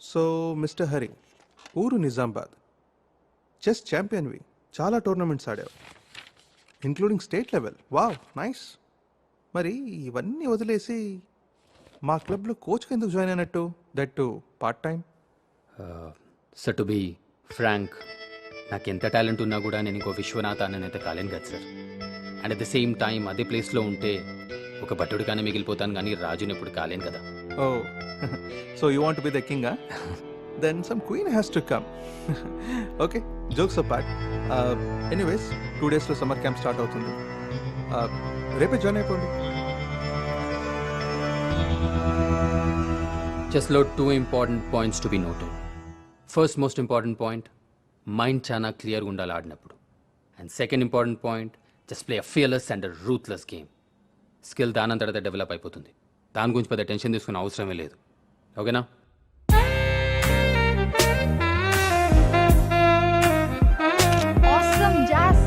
So mister Hari, ఊరు Nizamabad, chess ఛాంపియన్వి, చాలా టోర్నమెంట్స్ ఆడావు, including state level. Wow, nice. మరి ఇవన్నీ వదిలేసి మా క్లబ్లో కోచ్కి ఎందుకు జాయిన్ అయినట్టు, that to part time? Sir to be frank, నాకు ఎంత టాలెంట్ ఉన్నా కూడా నేను ఇంకో విశ్వనాథ అయితే కాలేను కదా sir. And at the same time అదే ప్లేస్లో ఉంటే ఒక భట్టుడిగానే మిగిలిపోతాను, కానీ రాజుని ఎప్పుడు కాలేను కదా. Oh, so you want be the king? Then some queen has to come. Okay, jokes apart. Anyways 2 daysలో సమ్మర్ క్యాంప్ స్టార్ట్ అవుతుంది. రేపే జాయిన్ అయిపోండి. చెస్లో 2 important points to be noted. First most important point, mind చాలా క్లియర్గా ఉండాలి ఆడినప్పుడు. And second important point, just play a fearless and ruthless game. Skill దానంతటా డెవలప్ అయిపోతుంది, దాని గురించి పెద్ద టెన్షన్ తీసుకునే అవసరమే లేదు. ఓకేనా? Awesome, Jazz.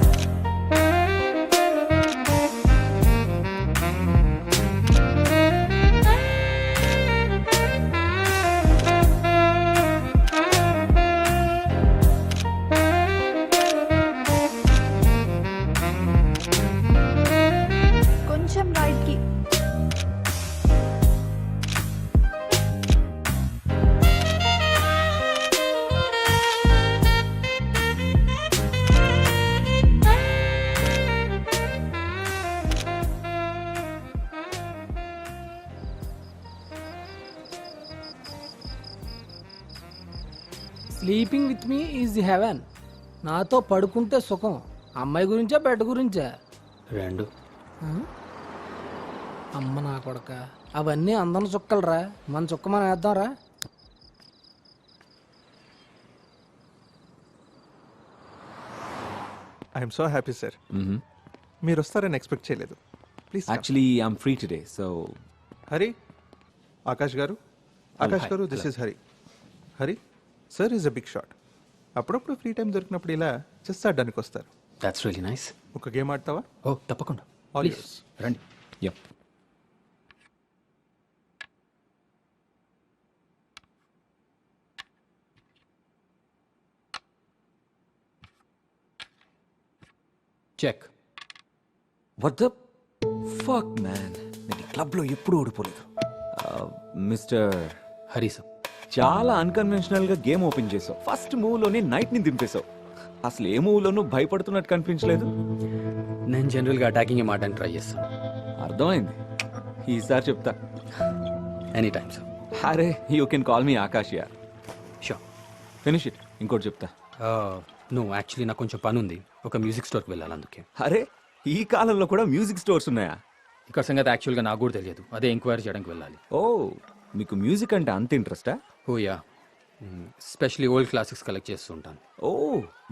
కొంచెం రైట్ కి. Sleeping with me is the haven. నాతో పడుకుంటే సుఖం. అమ్మాయి గురించా బెడ్ గురించా? రెండు. అమ్మ నా కొడక, అవన్నీ అందరి చుక్కలరా, మన చుక్క మనం వేద్దాంరా. I'm so happy sir. మీరు వస్తారని ఎక్స్పెక్ట్ చేయలేదు. Please. Actually, I'm free today, so... Hari, Akash garu. Akash garu, this is Hari. Hari, sir is a big shot. అప్పుడప్పుడు ఫ్రీ టైం దొరికినప్పుడు ఇలా చెస్ ఆడడానికి వస్తారు. That's really nice. ఒక గేమ్ ఆడతావా? ఓ తప్పకుండా, All Please, yours. రండి. Yep. Check. What the fuck, man? నేను ఈ క్లబ్లో ఎప్పుడు ఓడిపోలేదు. Mister, Hari sir. చాలా అన్కన్వెన్షనల్ గా గేమ్ ఓపెన్ చేసావు. ఫస్ట్ మూవ్ లోనే నైట్ ని దింపేశావు. అసలు ఏ మూవ్ లోనూ భయపడుతున్నట్టు కనిపించలేదు. నేను జనరల్గా అటాకింగ్ మాట్లాడి ట్రై చేస్తాను. అర్థమైంది, ఈసారి చెప్తా. Any time sir. అరే, you can call me Akash యార్. షూర్. Finish it. ఇంకోటి చెప్తా. నువ్వు యాక్చువల్లీ నాకు కొంచెం పని ఉంది, ఒక మ్యూజిక్ స్టోర్కి వెళ్ళాలి, అందుకే. అరే, ఈ కాలంలో కూడా మ్యూజిక్ స్టోర్స్ ఉన్నాయా? ఇక్కడ సంగతి యాక్చువల్గా నాకు కూడా తెలియదు, అదే ఎంక్వైరీ చేయడానికి వెళ్ళాలి. ఓ, మీకు మ్యూజిక్ అంటే అంత ఇంట్రెస్టా? Oh yeah, specially old classics collect చేస్తూ ఉంటాను. ఓ,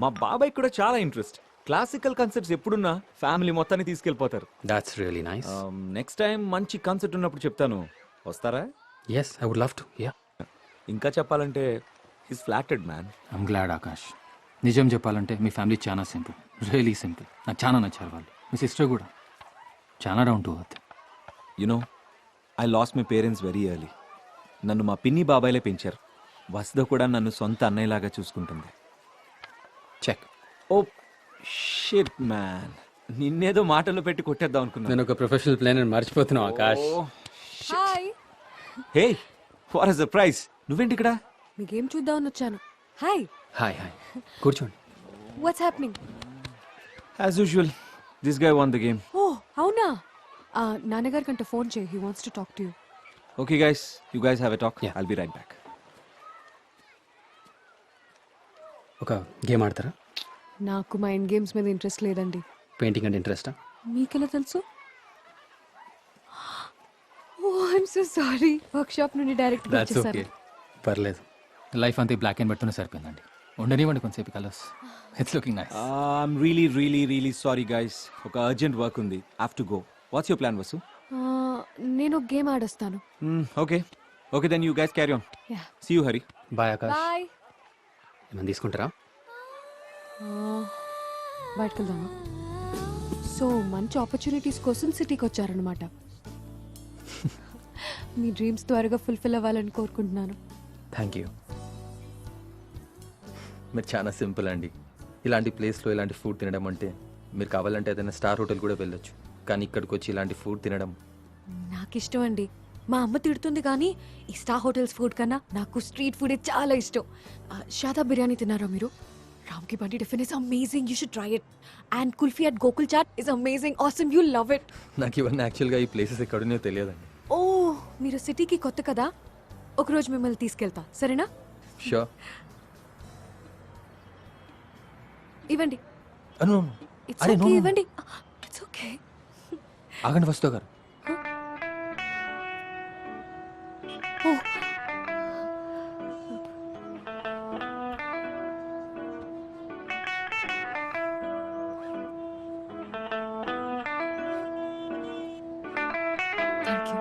మా బాబాయ్ కూడా చాలా ఇంట్రెస్ట్. క్లాసికల్ కన్సర్ట్స్ ఎప్పుడున్నా ఫ్యామిలీ మొత్తాన్ని తీసుకెళ్ళిపోతారు. That's really nice. Next time మంచి కన్సర్ట్ ఉన్నప్పుడు చెప్తాను, వస్తారా? Yes, I would love to. Yeah. ఇంకా చెప్పాలంటే he's flattered man. I'm glad Akash. నిజం చెప్పాలంటే మీ ఫ్యామిలీ చాలా సింపుల్, రియలీ సింపుల్. నాకు చాలా నచ్చారు వాళ్ళు. మీ సిస్టర్ కూడా చాలా down to earth. You know, I lost my parents very early. నన్ను మా పిన్ని బాబాయ్లే పెంచారు. వసుధ కూడా నన్ను సొంత అన్నయ్యలాగా చూసుకుంటుంది. చెక్. ఓ షిట్ మ్యాన్, నిన్నేదో మాటల్లో పెట్టి కొట్టేద్దాం అనుకున్నాను. నేను ఒక ప్రొఫెషనల్ ప్లేయర్ మర్చిపోతున్నావు Akash. Hi. Hey, for a surprise. నువ్వేంటి ఇక్కడ? మీ గేమ్ చూద్దామని వచ్చాను. హాయ్. హాయ్ హాయ్, కూర్చోండి. What's happening? As usual, this guy won the game. Oh అవునా? నాన్నగారి కంటే ఫోన్ చేయి, he wants to talk to you. Okay guys, you guys have a talk. Yeah. I'll be right back. ఒక game ఆడతారా? నాకు mind games మీద interest లేదండి. Painting అంటే ఇంట్రెస్టా? మీకెలా తెలుసు? ఓ I'm so sorry. Workshop నుండి డైరెక్ట్ దాట్స్ ఓకే, వచ్చేసారు. పర్లేదు. లైఫ్ అంతా బ్లాక్ అండ్ వైట్తోనే సరిపోయిందండి. ఉండనివ్వండి కొంచెంసేపు colours. It's looking nice. I'm really sorry guys. ఒక అర్జెంట్ వర్క్ ఉంది, have to go. What's your plan Vasu? నేను ఒక గేమ్ ఆడొస్తాను. Okay then you guys carry on. Yeah. See you Hari. Bye Akash. Bye. ఏమైనా తీసుకుంటారా? బయటకు వెళ్దామా? సో మంచి ఆపర్చునిటీస్ కోసం సిటీకి వచ్చారనమాట. మీ డ్రీమ్స్ త్వరగా ఫుల్ఫిల్ అవ్వాలని కోరుకుంటున్నాను. Thank you. మీరు చాలా సింపుల్ అండి. ఇలాంటి ప్లేస్లో ఇలాంటి ఫుడ్ తినడం అంటే మీరు కావాలంటే ఏదైనా స్టార్ హోటల్ కూడా వెళ్ళొచ్చు, కానీ ఇక్కడికి వచ్చి ఇలాంటి ఫుడ్ తినడం నాకు ఇష్టం అండి. మా అమ్మ తిడుతుంది కానీ ఈ స్టార్ హోటల్స్ ఫుడ్ కన్నా నాకు స్ట్రీట్ ఫుడ్ చాలా ఇష్టం. షాదాబ్ బిర్యానీ తిన్నారా మీరు? Ram ki Bandi tiffin is amazing, you should try it. And kulfi at Gokul Chaat is amazing, awesome, you love it. నాకు ఇవన్నీ యాక్చువల్గా ఈ ప్లేసెస్ ఎక్కడున్నాయో తెలియదండి. ఓ, మీరు సిటీకి కొత్త కదా, ఒకరోజు మిమ్మల్ని తీసుకెళ్తా, సరేనా? షూర్. ఇవ్వండి. అను ఇట్స్ ఓకే, ఇవ్వండి. It's okay. ఆగండి వస్తు గారు. ఓ, థ్యాంక్ యూ.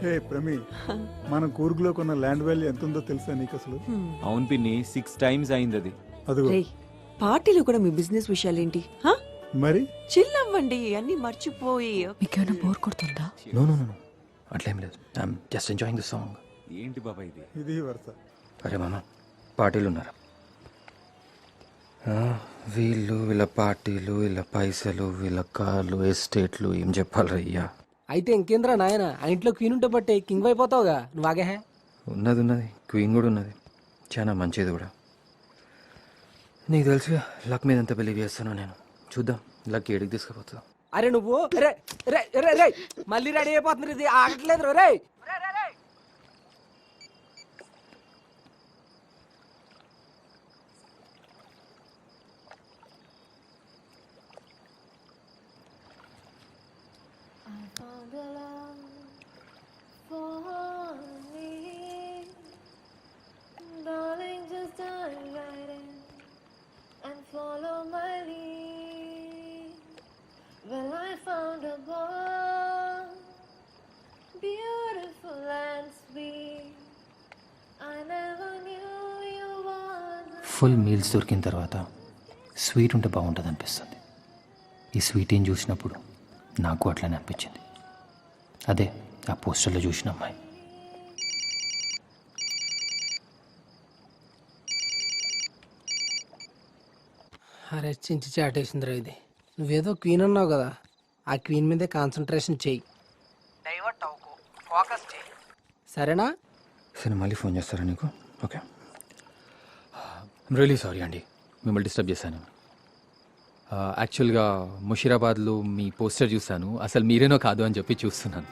హే ప్రమీ, మన కూర్గులో కొన్న ల్యాండ్ వాల్యూ ఎంత ఉందో తెలుసా నీకు అసలు? అవును పిన్ని, 6 times అయింది అది. అదిగో రేయ్, పార్టీలో కూడా మీ బిజినెస్ విషయాలేంటి? హా? మరి చిల్ అవ్వండి, అన్ని మర్చిపోయి. మీకేమైనా బోర్ కొడుతుందా? నో నో నో, అట్లేం లేదు. I'm just enjoying the song. ఏంటి బాబా ఇది? ఇది వరుస. అరే మామ, పార్టీలు ఉన్నారు. వీళ్ళు వీళ్ళ పార్టీలు, వీళ్ళ పైసలు, వీళ్ళ కార్లు, ఎస్టేట్లు, ఏం చెప్పాలి అయ్యా. అయితే ఇంకేంద్రా నాయన, ఆ ఇంట్లో క్వీన్ ఉంటే బట్టే కింగ్ అయిపోతావుగా నువ్వు. ఆగే ఉన్నది ఉన్నది, క్వీన్ కూడా ఉన్నది, చాలా మంచిది కూడా. నీకు తెలుసుగా లక్ మీద ఎంత బిలీవ్ చేస్తానో నేను. చూద్దాం లక్ ఏడికి తీసుకుపోతుందో. అరే నువ్వు రే రే రే రే మళ్ళీ రెడీ అయిపోతున్నారు, ఇది ఆగట్లేదు రే. Darling, just dive right in and follow my lead. Well, I found a boy, beautiful and sweet. I never knew you were the full meals దొరికిన తర్వాత స్వీట్ ఉంటే బాగుంటుంది అనిపిస్తుంది. ఈ స్వీట్ ఏం చూసినప్పుడు నాకు అట్లనే అనిపించింది. అదే ఆ పోస్టర్లో చూసిన అమ్మాయి. అరే చించి చాటేసిందిరా ఇది. నువ్వేదో క్వీన్ అన్నావు కదా, ఆ క్వీన్ మీదే కాన్సన్ట్రేషన్ చెయ్యి, డైవర్ట్ అవ్వకు, ఫోకస్ చెయ్యి, సరేనా? సరే మళ్ళీ ఫోన్ చేస్తారా నీకు? ఓకే. రియలీ సారీ అండి, మిమ్మల్ని డిస్టర్బ్ చేశాను. యాక్చువల్గా ముషీరాబాద్లో మీ పోస్టర్ చూశాను, అసలు మీరేనో కాదు అని చెప్పి చూస్తున్నాను.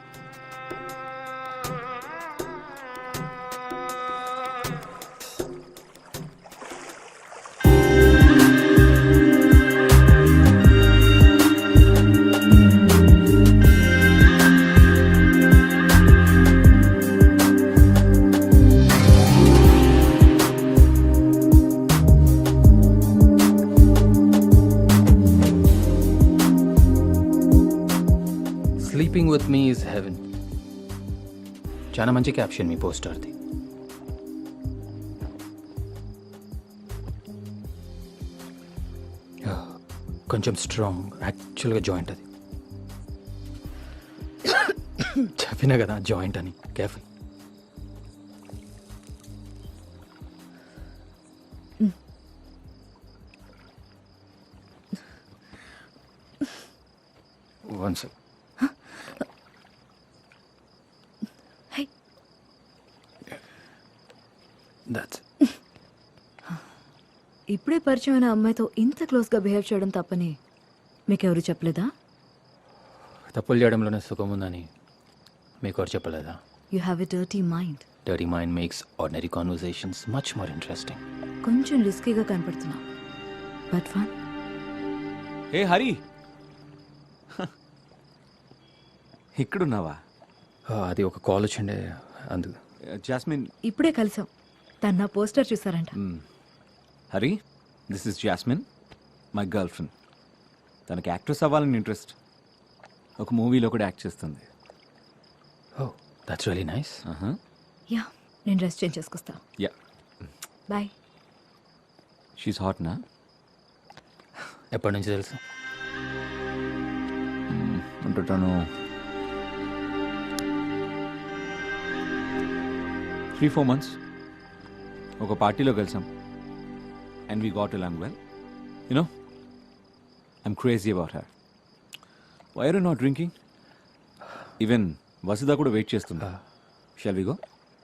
Sleeping with me is heaven. చాలా మంచి క్యాప్షన్ మీ పోస్టర్ది. కొంచెం స్ట్రాంగ్, యాక్చువల్గా జాయింట్ అది. చెప్పినా కదా జాయింట్ అని, కేర్ఫుల్. One second. That's ఇప్పుడే పరిచయమైన అమ్మాయితో ఇంత క్లోజ్గా బిహేవ్ చేయడం తప్పని మీకెవరు చెప్పలేదా? తప్పులు చేయడంలోనే సుఖం ఉందని మీకు ఎవరు చెప్పలేదా? You have a dirty mind. Dirty mind makes ordinary conversations much more interesting. కొంచెం రిస్కీగా కనపడుతున్నా, బట్ ఫన్. ఏ హరి, ఇక్కడున్నావా? అది ఒక కాల్ వచ్చిండే అందుకు. జాస్మిన్. ఇప్పుడే కలిసాం, తన నా పోస్టర్ చూసారంట. Hari, this is Jasmine, my girlfriend. తనకి యాక్ట్రెస్ అవ్వాలని ఇంట్రెస్ట్. ఒక మూవీలో కూడా యాక్ట్ చేస్తుంది. Oh, that's really nice. Yeah, నేను డ్రెస్ చేంజ్ చేసుకొస్తా. Yeah, bye. షీస్ హాట్ నా? ఎప్పటి నుంచి తెలుసు? ఉంటుంటాను 3-4 months ఒక పార్టీలో కలిసాం and we got along well. You know, I'm crazy about her. Why are you not drinking? Even Vasudha కూడా వెయిట్ చేస్తుంది. Shall we go?